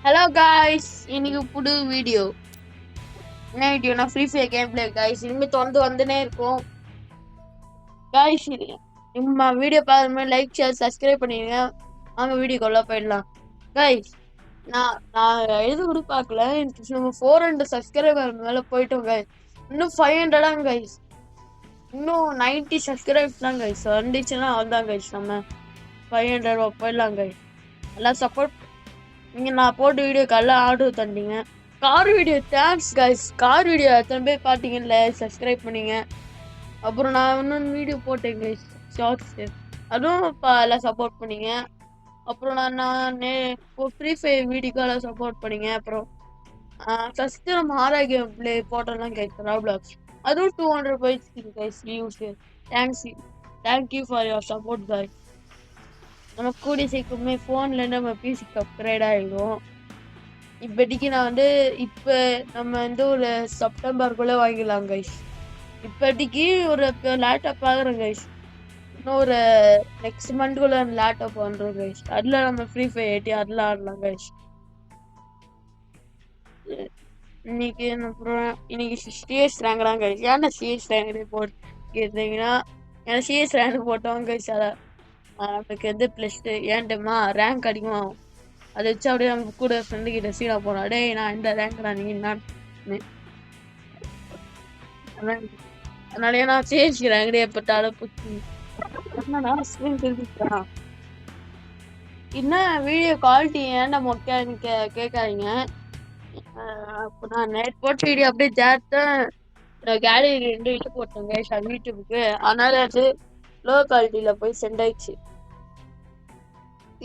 Hello guys, இன்னைக்கு புது video. என்ன வீடியோனா free fire game play guys. இனிமேல் தொடர்ந்து வந்துனே இருக்கும் காய்ஸ். நம்ம வீடியோ பார்க்குற லைக் ஷேர் சப்ஸ்கிரைப் பண்ணிடுங்க. வாங்க வீடியோக்குள்ள போயிடலாம் காய்ஸ். நான் எது கூட பார்க்கல. எனக்கு நம்ம 400 சப்ஸ்கிரைபர் மேலே போயிட்டோம் காய்ஸ். இன்னும் 500 கைஸ். இன்னும் 90 சப்ஸ்கிரைப்ஸ் தான் கைஸ் வந்துச்சுன்னா அவ்வளோதான் கைஸ். நம்ம 500 போயிடலாம் கைஸ். எல்லாம் சப்போர்ட். நீங்கள் நான் போட்ட வீடியோக்கு எல்லாம் ஆர்டர் தந்தீங்க. Car video thanks guys. Car video எத்தனை பேர் பார்த்தீங்கல்ல, சப்ஸ்கிரைப் பண்ணீங்க. அப்புறம் நான் இன்னொன்று வீடியோ போட்டேன் கைஸ், ஷார்ட்ஸ். அதுவும் இப்போ எல்லாம் சப்போர்ட் பண்ணீங்க. அப்புறம் நான் ஃப்ரீ ஃபயர் வீடியோக்கெல்லாம் சப்போர்ட் பண்ணீங்க. அப்புறம் ஃபஸ்ட்டு நம்ம ஆரோக்கியம் பிளே போட்டோம்லாம் கைஸ், ராப்ளாக்ஸ். அதுவும் 200 போயிடுச்சு guys views. Thank you for your support guys. நம்ம கூடிய சீக்கிரமே ஃபோன்லேருந்து நம்ம பிசிக்கு அப்கிரேட் ஆகிடும். இப்போதைக்கு நான் இப்போ நம்ம ஒரு செப்டம்பருக்குள்ளே வாங்கிடலாம் கைஸ். இப்போதைக்கு ஒரு லேப்டாப் ஆகுறோம் கைஸ். இன்னும் ஒரு நெக்ஸ்ட் மந்த்குள்ளே லேப்டாப் வந்துடும் கைஸ். அதில் நம்ம ஃப்ரீ ஃபயர் ஏற்றி அதில் ஆடலாம் கைஸ். இன்னைக்கு சிஎஸ் ரேங்க் தான் கைஸ். ஏன்னா சிஎஸ் ரேங்க் போட்டு கேட்டீங்கன்னா, ஏன்னா சிஎஸ் ரேங்க் போட்டோம் கைஸ். நமக்கு ப்ளஸ் ஏன்ட்டுமா ரேங்க் அதிகமாகும். அதை வச்சு அப்படியே நம்ம கூட ஃப்ரெண்டு கிட்ட சீனா போனோம். டே நான் இந்த ரேங்க் தான், நீங்க அதனால நான் சேஞ்சுக்கிறேன். எங்கடைய பட்டாலும் என்ன வீடியோ குவாலிட்டி ஏன்டா மொக்கைன்னு கேட்காதீங்க. அப்போ நான் நைட் போட்ட வீடியோ அப்படியே ஜாத்தான் கேலரி 2 வீட்டு போட்டேங்க யூடியூபுக்கு. அதனால அது லோ குவாலிட்டியில போய் சென்ட் ஆயிடுச்சு.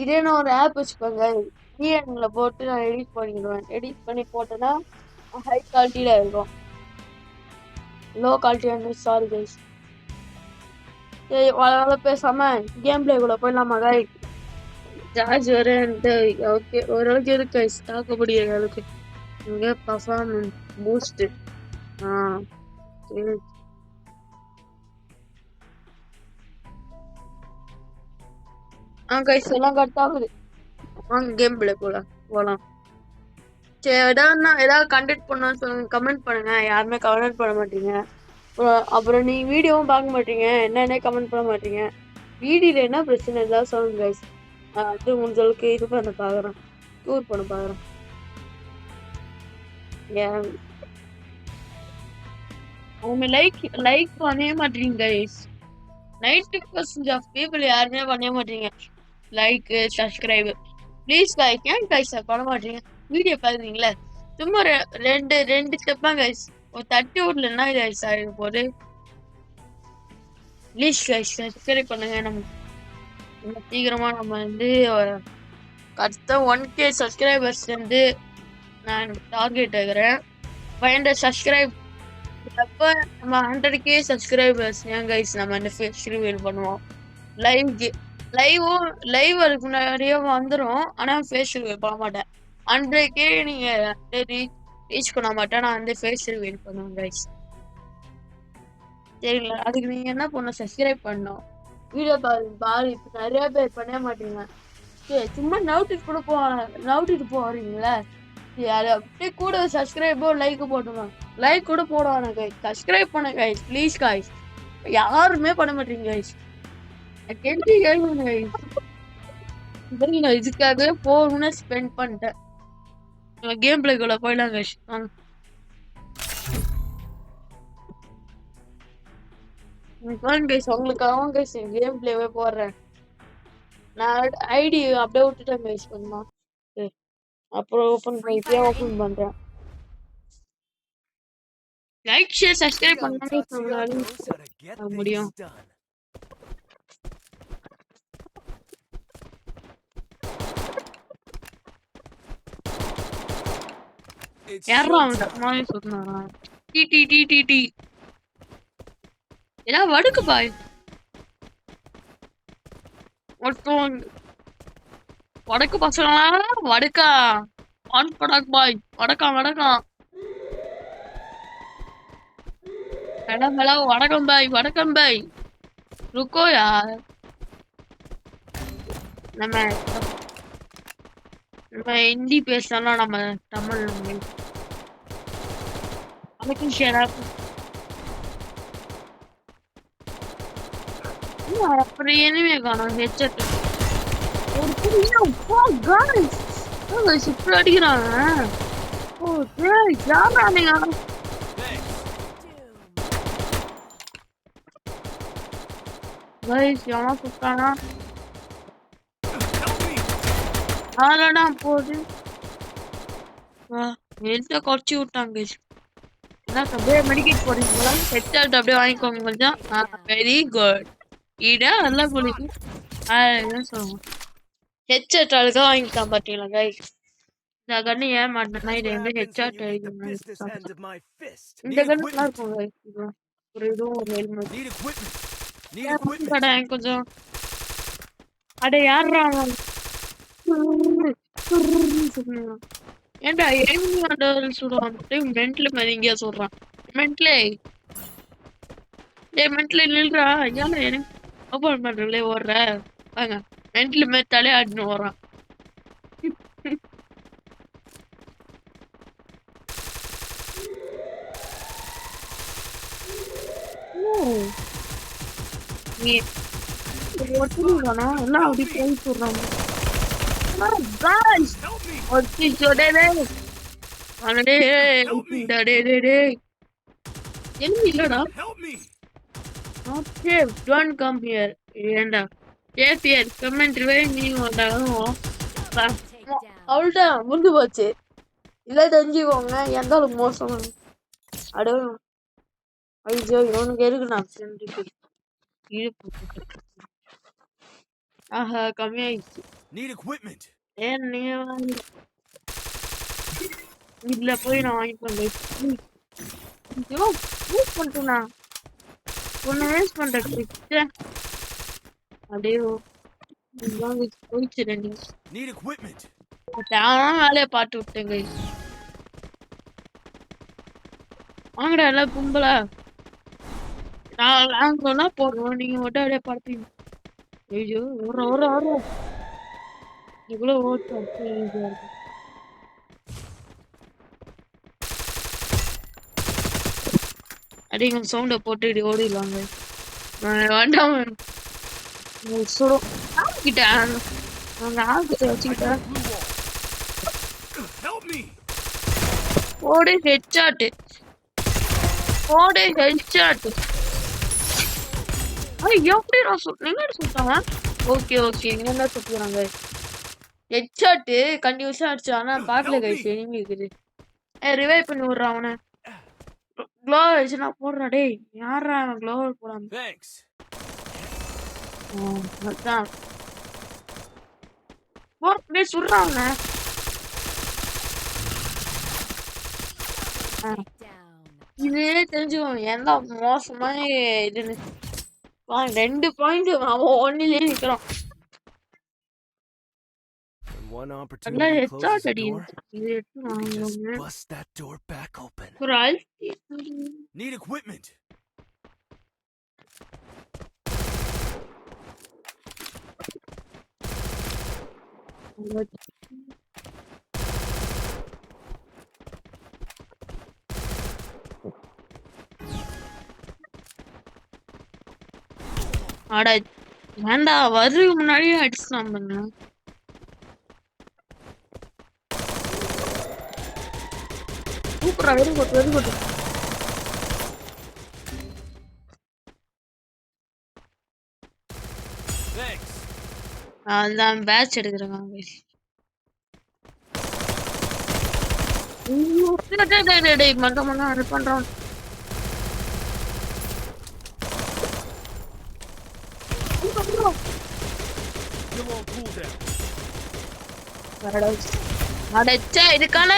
இதே நான் ஒரு ஆப் வச்சுக்கோங்க, விஎன்ல போட்டு நான் எடிட் பண்ணிடுவேன். எடிட் பண்ணி போட்டேன்னா ஹை குவாலிட்டியில இருக்கும். Low quality sorry guys. அதனால பேசாம கேம் பிளே கூட போயிடலாமா கைஸ்? சார்ஜ் வரேன்ட்டு ஓகே ஓரளவுக்கு இருக்கு கைஸ், தாக்கக்கூடிய அளவுக்கு. இங்கே பர்ஃபார்மன்ஸ் பூஸ்ட். சரி. கைஸ் எல்லாம் கரெக்ட் ஆகுது. வாங்க கேம் பிளே போகலாம். சரி, ஏதாவது கண்டெக்ட் பண்ணணும்னு சொல்லுங்க, கமெண்ட் பண்ணுங்க. யாருமே கமெண்ட் பண்ண மாட்டீங்க. அப்புறம் நீ வீடியோவும் பார்க்க மாட்டீங்க, என்னென்ன கமெண்ட் பண்ண மாட்டீங்க. வீடியோல என்ன பிரச்சனை ஏதாவது சொல்லுங்க கைஸ். உங்களுக்கு இது பண்ண பார்க்குறேன், டூர் பண்ண பார்க்குறேன். அவங்க லைக் பண்ணவே மாட்டீங்க கைஸ். 90% ஆஃப் பீப்புள் யாருமே பண்ணவே மாட்டீங்க லைக் சப்ஸ்கிரைப். ப்ளீஸ் கைஸ், ஏன் கைஸ் பண்ண மாட்டீங்க? வீடியோ பார்க்குறீங்களா? சும்மா ரெண்டு ஸ்டெப்பாங்க கைஸ். ஒரு 30 விடலன்னா கைஸ் ஆகிட போது. ப்ளீஸ் கைஸ் சப்ஸ்கிரைப் பண்ணுங்க. நம்ம சீக்கிரமா நம்ம அடுத்த 1K சப்ஸ்கிரைபர்ஸ் நான் டார்கெட் ஆகிறேன். 500 சப்ஸ்கிரைப் அப்போ நம்ம 100K சப்ஸ்கிரைபர்ஸ் ஏன் கைஸ் நம்ம ஃபேஸ் ரிவீல் பண்ணுவோம். லைவ் அதுக்கு முன்னாடியே வந்துடும். ஆனால் ஃபேஸ் ரிவீல் பண்ண மாட்டேன். 100K நீங்க ரீச் பண்ண மாட்டேன். நான் ஃபேஸ் ரிவீல் பண்ணுவேன் கைஸ். சரிங்களா? அதுக்கு நீங்க என்ன பண்ணணும், சப்ஸ்கிரைப் பண்ணணும். வீடியோ பாரு இப்போ நிறைய பேர் பண்ண மாட்டீங்க. சரி, சும்மா நவுட்டிட்டு போறீங்களா? அது அப்படியே கூட சப்ஸ்கிரைபோ லைக் போட்டுருவாங்க. லைக் கூட போடுவாங்க கைஸ். சப்ஸ்கிரைப் பண்ண கைஸ் ப்ளீஸ் கைஸ். யாருமே பண்ண மாட்டீங்க கைஸ். இதுக்காகவே போகணும்னு ஸ்பெண்ட் பண்ணிட்டேன். கேம் பிளேக்குள்ள போயிடலாம் கைஸ். உங்களுக்காக கைஸ் கேம் பிளேவே போடுறேன். நான் ஐடி அப்படியே விட்டுட்டேன் கைஸ். பண்ணுமா அப்புறம் ஓபன் பண்றேன். லைக் ஷேர் சப்ஸ்கிரைப் பண்ணாலே முடியும். யாரா அவன் சொன்னாரா? டி ஏதாவது வடுக்கு பாய். வடக்கு பசங்களா வடக்கா ஆன் படாக் பாய். வடக்கம் வடக்கம் பாய். रुको यार. நம்ம நம்ம ஹிந்தி பேசலாம் நம்ம தமிழ் அதுக்கும் ஷேர் அப்புறம் எதுவுமே காணும் ஹெட்செட் ஒரு இப்படி அடிக்கிறாங்க ஓ யாரா நீங்க கைஸ் எவனா சுட்டானா ஆளடா போகுது ஹெல்த்தை குறைச்சி விட்டாங்க கைஸ் என்ன அப்படியே மெடிக்கேட் போறீங்களா ஹெட்செட் அப்படியே வாங்கிக்கோங்க கொஞ்சம் வெரி குட் இதா நல்லா குளிக்கும் என்ன சொல்லுவோம் ஹெட்செட் அதுக்காக வாங்கிக்கலாம் பாத்தீங்களா கைஸ் இந்த கண்ணு ஏன் மாட்டேன்னா இது வந்து ஹெட்செட் இந்த கண்ணு நல்லா இருக்கும் கைஸ் ஒரு இதுவும் ஒரு ஹெல்மெட் கடை கொஞ்சம் அட யாரா ஏன்டா எனிமி ஆண்டவர் சொல்றான் மென்ட்ல மதிங்க சொல்றான் மென்ட்லே மென்ட்ல நில்றா ஏன் எனக்கு ஓபன் பண்றதுல ஓடுற வாங்க மென்ட்ல மேத்தாலே ஆடினு ஓடுறான் நீ ஒட்டுறானா எல்லாம் அப்படி போய் சொல்றாங்க இல்லடா don't come here ஏண்டா ஏபிஆர் கமெண்ட் ரிவைவ் நீ அவ்வளோதான் முடிஞ்சு போச்சு இல்லை தெரிஞ்சுக்கோங்க எந்த அளவுக்கு மோசம் அட ஐயோ இவனுக்கு எதுக்கு நான் ஆஹா கம்மியாயிடுச்சு ஏன் நீங்க இதுல போய் நான் வாங்கிக்கோங்க யூஸ் பண்ணிட்டேனா ஒன்னு வேஸ்ட் பண்றேன் அப்படியே போயிடுச்சு ரெண்டு வேலையை பார்த்து விட்டேங்க வாங்கடா எல்லாம் கும்பலா நான் சொன்னா போடுறோம் நீங்க மட்டும் அப்படியே பார்ப்பீங்க ஐயோ ஒரு இவ்வளவு ஓட்டம் அப்படிங்க சவுண்ட போட்டு இப்படி ஓடிடலாங்க வேண்டாம் சுடும் ஆகிட்டேன் வச்சுக்கிட்டேன் போடு ஹெட்ஷாட் போடு ஹெட்ஷாட் எப்படி நான் நீங்க சொல்லிட்டாங்க ஓகே ஓகே என்ன சொல்றாங்க ஹெட்ஷாட் கண்டினியூஸா அடிச்சு ஆனா பாக்கல கைஸ் எனிமி இருக்குது ரிவைவ் பண்ணி விடுறான் அவனை க்ளோ வச்சு நான் போடுறா டேய் யாரா அவன் க்ளோ போடாம அதான் போட்டு சுடுறாங்க இதே தெரிஞ்சுக்கோங்க எந்த மோசமா இதுன்னு 2 பாயிண்ட் அவன் ஒன்னிலே நிக்கிறான் அட வேண்டா வர்றதுக்கு முன்னாடியே அடிச்சுதான் பண்ண சூப்பரா வெரி குட் அதான் பேட்ச் எடுக்கிறாங்க மொத்தம் அது பண்றான் அடைச்சா இதுக்கான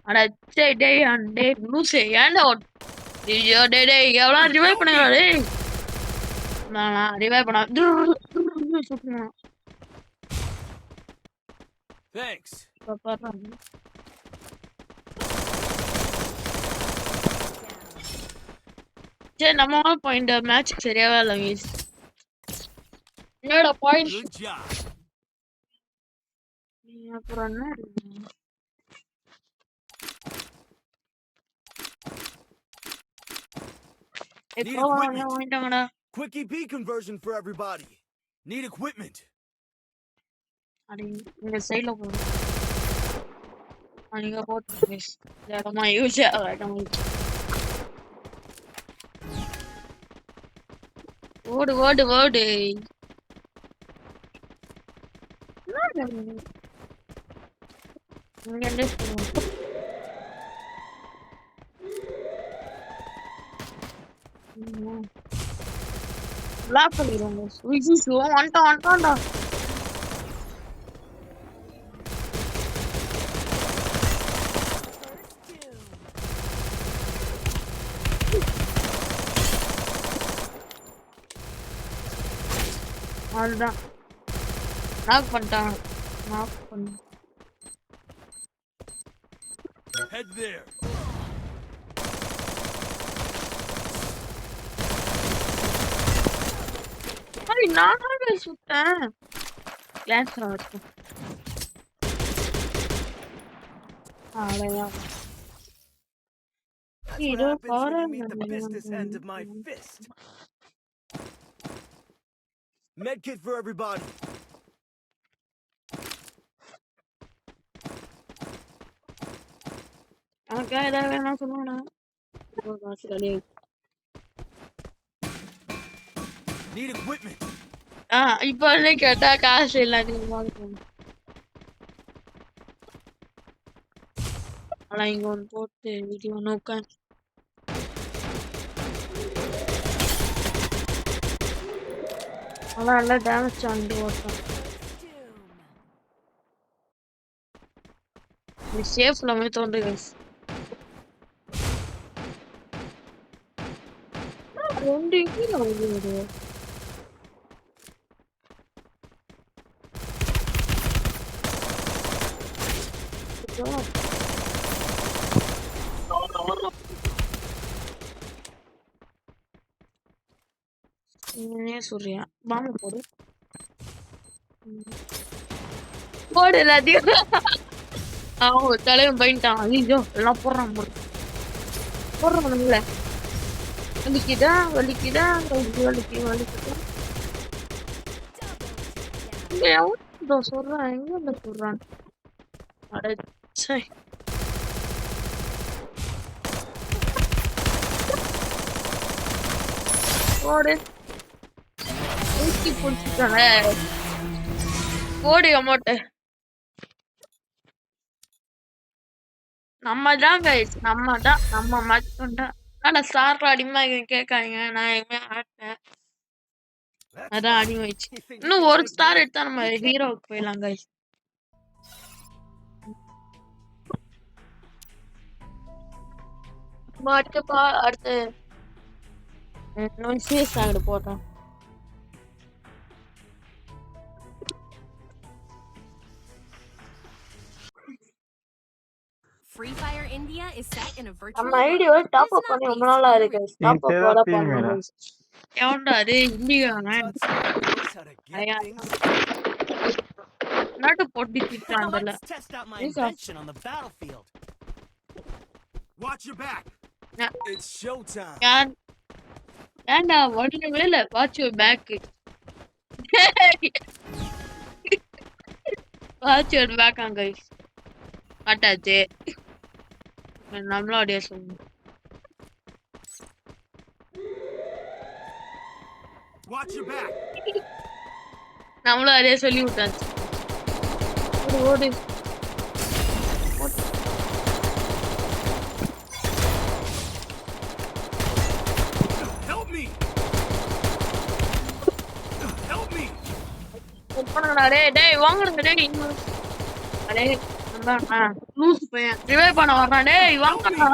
அடைச்சே டேய் அண்டே லூசே ஏன்டா ஐயோ டேய் டேய் எவ்வளவு ரிவைவ் பண்ணுங்க டேய் நான் ரிவைவ் பண்ண தேங்க்ஸ் பாப்பா சரி நம்ம பாயிண்ட் மேட்ச் சரியாவே இல்லை என்னடா பாயிண்ட் Good job. அப்புறம் என்ன Need இப்போ equipment. வாங்கிட்டாங்கடா Quick EP conversion for everybody. Need equipment. அடி இந்த சைடுல போடு நீங்க போட்டு இடமா யூஸ் இடம் ஓடு ஓடு ஓடு இங்க என்ன லாக் பண்ணிடுவாங்க ஐயோ வந்துட்டான்டா அவ்வளோதான் லாக் பண்ணிட்டான் லாக் பண்ணு Head there. நானே சுட்டேன் கிளாஸ் வச்சு அவ்வளோதான் That's what happens when you meet the business end of my fist. Medkit for everybody. அவனுக்கா ஏதாவது வேணா சொல்லுவானா காசு கிடையாது Need equipment. இப்போ வந்து கேட்டா காசு இல்லாதீங்க ஆனா இங்க ஒன்று போட்டு வீடியோ நோக்க அதான் நல்லா டேமேஜ் ஆகிட்டு ஓட்டம் சேஃப்ல போய் தோண்டு கைஸ் ரெண்டு கீழே வருது சொல்றியா வாங்க போடு போடு எல்லாத்தையும் அவன் தலைவன் போயிட்டான் ஐயோ எல்லாம் போடுறான் போடுறான் வலிக்குதா வலிக்குதா வலிக்குதா இங்க எவன் சொல்றான் எங்க சொல்றான் அடச்சை போடு ஊசி பிடிச்சிட்டானே போடு அமௌண்ட் நம்ம தான் கைஸ் நம்ம மட்டும்தான் ஆனா ஸ்டார் அடிமா கேட்காங்க நான் எதுவுமே ஆட்டேன் அதான் அடி வச்சு இன்னும் ஒரு ஸ்டார் எடுத்தா நம்ம ஹீரோவுக்கு போயிடலாம் கைஸ் அடுத்து சீரியஸ் ஆகிட்டு போட்டோம் Free Fire India is set in a virtual நம்ம ஐடியோ டாப் அப் பண்ணி ரொம்ப நாளா இருக்கு டாப் அப் வர பண்ணனும் ஏன்டா அது இந்தியாங்க நாட்டு போட்டி திட்டாங்கல Watch your back. It's showtime. ஏன்டா ஒண்ணுமே இல்ல watch your back watch your back guys அட்டாச்சு நம்மளும் அப்படியே சொல்லணும் நம்மளும் அதே சொல்லி விட்டாச்சு ஓடு டேய் வாங்குறங்க டேய் அடே லூஸ் பையன் ரிவைவ் பண்ண வர்றான் டேய் வாங்கடா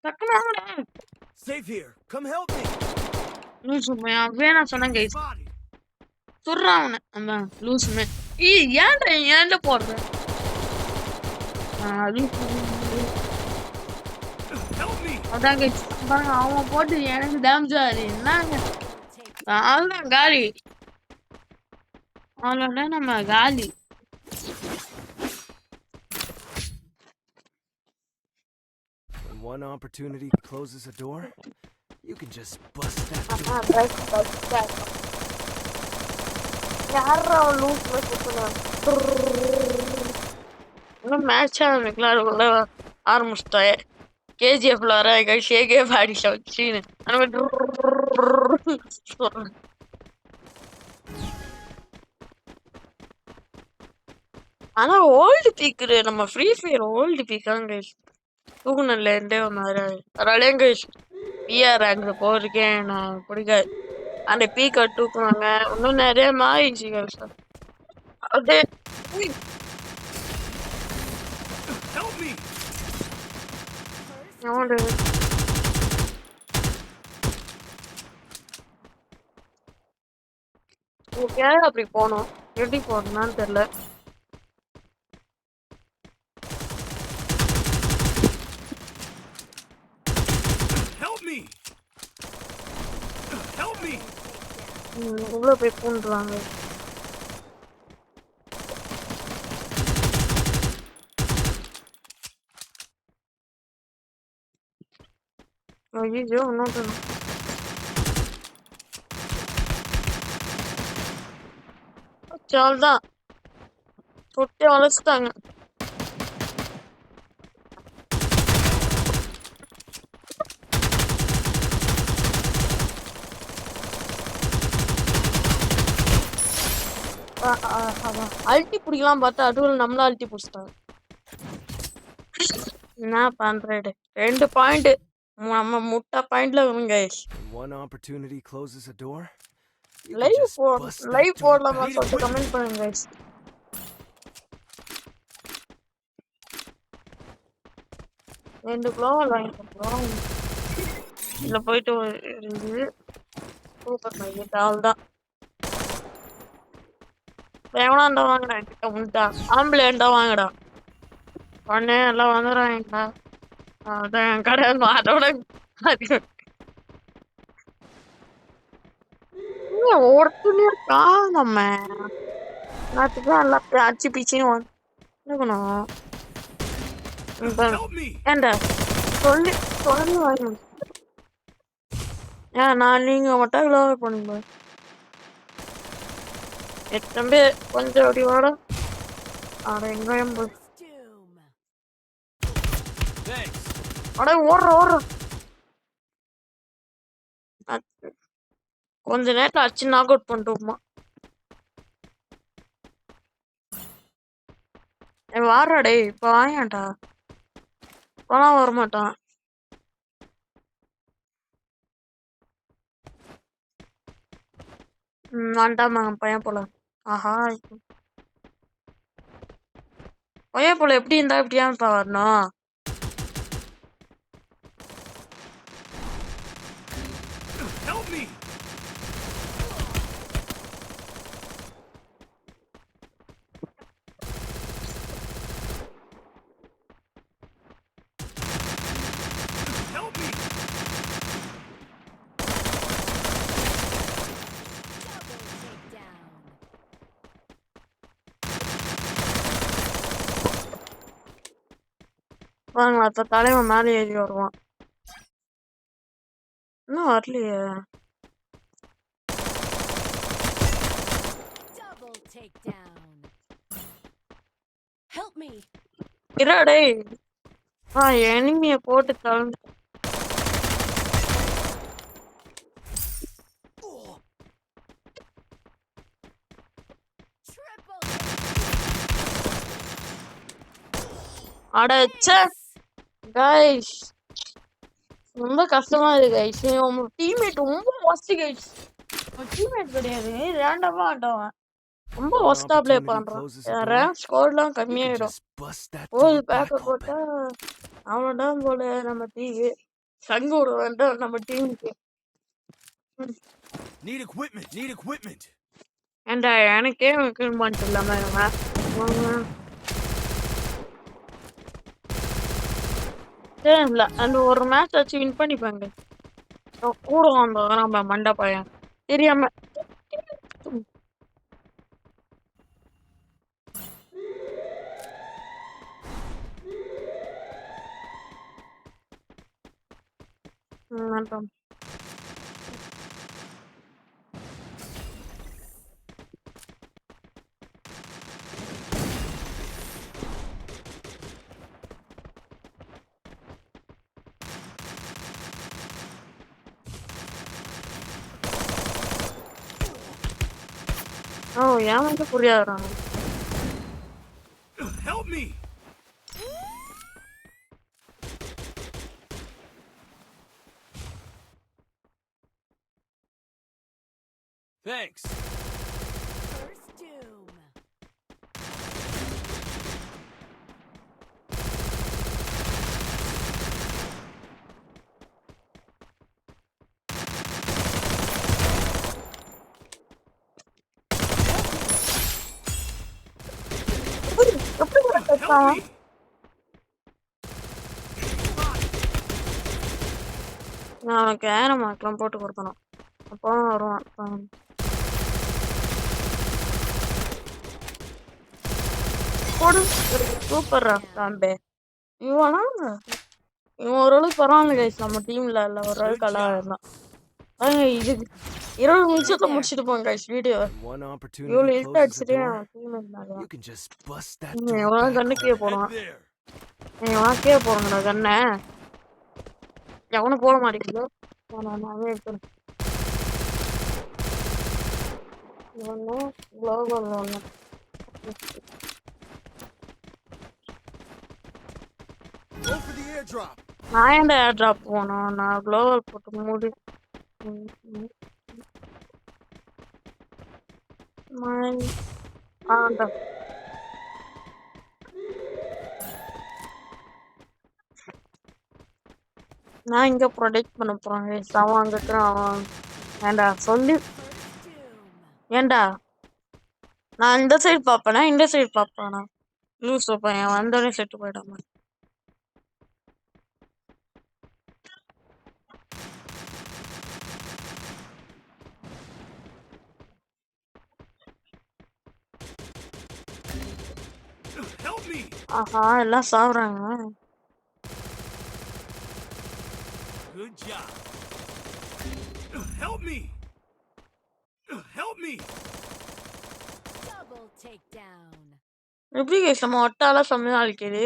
டக்குனு வாங்கடா Save here. Come help me. Loose பையன் வேணா சொன்னேன் கைஸ் சொல்றான் அவனை அந்த லூஸ் மே ஏன்டா போடுற அதான் கைஸ் அவன் போட்டு எனக்கு டேமேஜ் ஆகுது என்னங்க அதான் காலி அவ்வளோதான் நம்ம காலி. When one opportunity closes a door, you can just bust that door. யாரா லூஸ்ல சுத்துனா? இன்னும் மேட்ச் ஆரம்பிக்கலாம் அதுக்குள்ள ஆரம்பிச்சிட்டேன். கேஜிஎஃப்ல வர ஷேகே பாடிஷா வச்சுன்னு அந்த மாதிரி சொல்றேன். ஆனா ஓல்டு பீக்கு நம்ம ஃப்ரீ ஃபயர் ஓல்டு பீக்காங்க தூக்குனல்ல இருந்தே வந்தாரு. அதனாலேங்க பிஆர் ரேங்க் போயிருக்கேன் நான் பிடிக்காது. அந்த பீக்கை தூக்குவாங்க. இன்னும் நிறைய மாறிடுச்சு சார். அது Help me! அவனோட எப்படியாவது அப்படி போகணும். எப்படி போகணும்னு தெரியல. Help me! Help me! உள்ள போய் பூண்டுறாங்க. ஐயோ இன்னொரு தான் தொட்டி வளைச்சிட்டாங்க. அல்ட்டி பிடிக்கலாம் பார்த்தா அதுவும் நம்மள அல்ட்டி பிடிச்சிட்டாங்க. என்ன பண்றது? 2 பாயிண்ட் நம்ம முட்டா பாயிண்ட்ல வருங்க. When one opportunity closes a door, you can live just bust that live door. போடலாமா Need சொல்லிட்டு equipment. கமெண்ட் பண்ணுங்க guys. ரெண்டு க்ளோவல் வாங்கிட்டோம். இதுல போயிட்டு இருந்து சூப்பர் மையட் ஆள்தான் எவனாண்டா வாங்கடா கிட்ட முட்டா ஆம்புலேண்டா வாங்கடா உடனே எல்லாம் வந்துடுறாங்கடா. அதான் என் கடை அதோட ஒருத்தனையும் காணோம். எல்லாத்துக்கும் எல்லாத்தையும் அச்சு பிச்சுன்னு இருக்கணும். Help me! ஏண்டா சொல்லி சொல்லி வாங்க. ஏன் நான் நீங்க மட்டும் இவ்வளோ போனீங்க எத்தம்பி கொஞ்சம் அப்படி வாட அட எங்கேயும் போய் Thanks. அட ஓடுற கொஞ்ச நேரத்துல அச்சு நாக் அவுட் பண்ணிட்டோமா. வாடுறாடே இப்ப வாங்கியான்டா இப்பெல்லாம் வரமாட்டான். வேண்டாமா பையன் போல. ஆஹா பையன் போல எப்படி இருந்தா இப்படியான்ப்பா வரணும். Help me! Help me! வாங்க அத்த தலைவன் மேலே ஏறி வருவான். இன்னும் வரலையே. Double takedown. Help me. Irade எனிமிய போட்டு தழுந்து Triple. அடச்ச கைஸ் ரொம்ப கஷ்டமா இருக்கு கைஸ். உங்க டீம்மேட் ரொம்ப ஒஸ்ட் கைஸ். டீம்மேட் கிடையாது ரேண்டமா ஆட்டவன் ரொம்ப ஒஸ்டா ப்ளே பண்றான். ரேங்க் ஸ்கோர்லாம் You can கம்மியாயிடும். just bust that ஒரு door back பேக்க போட்டா open. அவன்தான் போல நம்ம டீம் சங்கு விட வேண்டாம் நம்ம டீமுக்கு. Need equipment. Need equipment. ஏண்டா எனக்கே பண்ணிட்டு இல்லாம இல்ல அந்த ஒரு மேட்ச் வச்சு வின் பண்ணிப்பாங்க. கூட வந்தோம் நம்ம மண்டா பையன் தெரியாம வேண்டாம். ஓ ஏன் வந்து புரியாதுறாங்க. Help me! Thanks. First doom. எப்படி Help me! நான் அவனுக்கு ஏரம் மார்க்லாம் போட்டு கொடுக்கணும். அப்போ வருவான். போடு. சூப்பர்ரா தாம்பே. இவனா இவன் ஓரளவுக்கு பரவாயில்ல கைஸ். நம்ம டீம்ல இல்ல ஓரளவுக்கு நல்லா இருந்தான். இது 20 நிமிஷத்துல முடிச்சுட்டு போங்க கைஸ் வீடியோ. One இவ்வளவு opportunity இழுத்து closes a அடிச்சுட்டு door. அவன் டீம் இருந்தாங்க. You can just bust that door எவ்வளவு back கண்ணு கீழே home. போடுவான். Head there. இவன் கீழே போடுங்கடா கண்ணை. எவனும் போட மாட்டேங்குது. நானே எடுத்துறேன். ஒண்ணு குளோபல் ஒண்ணு. Go for the airdrop. நான் ஏன்டா ஏர் டிராப் போனோம். நான் குளோபல் போட்டு மூடி. ஆண்டா நான் இங்க ப்ரொடெக்ட் பண்ண போறேன் guys. அவன் அங்க இருக்கிறான். அவன் ஏன்டா சொல்லி First doom. ஏன்டா நான் இந்த சைடு பாப்பேனா இந்த சைடு பாப்பானா லூஸ் பையன் வந்தோடனே செட்டு போயிடாம. Help me! ஆஹா எல்லாம் சாவுறாங்க. Good job. Help me! Help me! Double takedown. எப்படி guys நம்ம ஒட்டால செம்மையா அழிக்குது.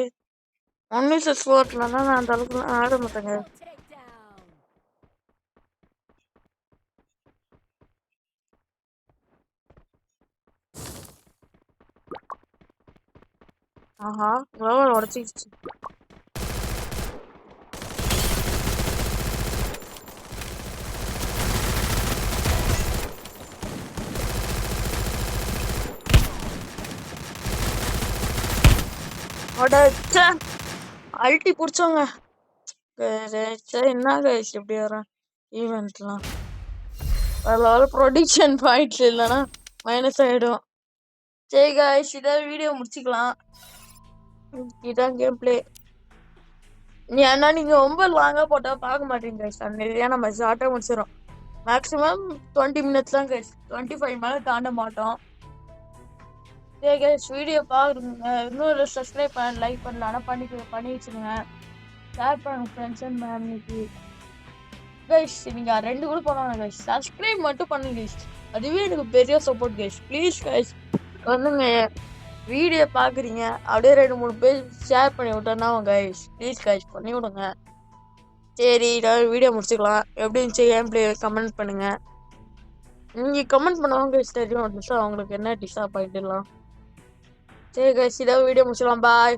1v4 நான் அந்த அளவுக்கு ஆட மாட்டேங்க. Double takedown. ஆஹா குளோபல் உடச்சிக்கிச்சு. அல்ட்டி புடிச்சோங்க. என்ன கைஸ் இப்படி வரேன் ஈவெண்ட்லாம். அதில் ப்ரொடிக்ஷன் பாயிண்ட்ஸ் இல்லைன்னா மைனஸ் ஆகிடும். சரி கைஸ் இதான் வீடியோ முடிச்சுக்கலாம். இதான் கேம் பிளே. ஏன்னா நீங்கள் ரொம்ப லாங்காக போட்டால் பார்க்க மாட்டீங்க கைஸ். அந்த நம்ம ஷார்ட்டாக முடிச்சிடும். மேக்ஸிமம் 20 minutes தான் கைஸ். 25 மேலே தாண்ட மாட்டோம். சரி கைஸ் வீடியோ பாருங்க. இன்னொரு சப்ஸ்கிரைப் பண்ண லைக் பண்ணலாம் பண்ணி வச்சுருங்க. ஷேர் பண்ணுங்க ஃப்ரெண்ட்ஸ் அண்ட் ஃபேமிலிக்கு. கைஸ் நீங்கள் 2 கூட பண்ணணும் கைஸ். சப்ஸ்கிரைப் மட்டும் பண்ணுங்க கைஸ். அதுவே எனக்கு பெரிய சப்போர்ட் கைஸ். ப்ளீஸ் கைஸ் வந்துங்க. வீடியோ பார்க்குறீங்க அப்படியே 2-3 பேர் ஷேர் பண்ணி விட்டோன்னா கைஸ் ப்ளீஸ் கைஸ் பண்ணி விடுங்க. சரி வீடியோ முடிச்சுக்கலாம். எப்படி இருந்துச்சு கேம் பிளே கமெண்ட் பண்ணுங்கள். நீங்கள் கமெண்ட் பண்ணுவாங்க கைஸ் தெரியும் அவங்களுக்கு என்ன டிஸ்அப்பாயிண்ட்லாம். சரி கைஸ் இதான் வீடியோ முடிச்சுக்கலாம். பாய்.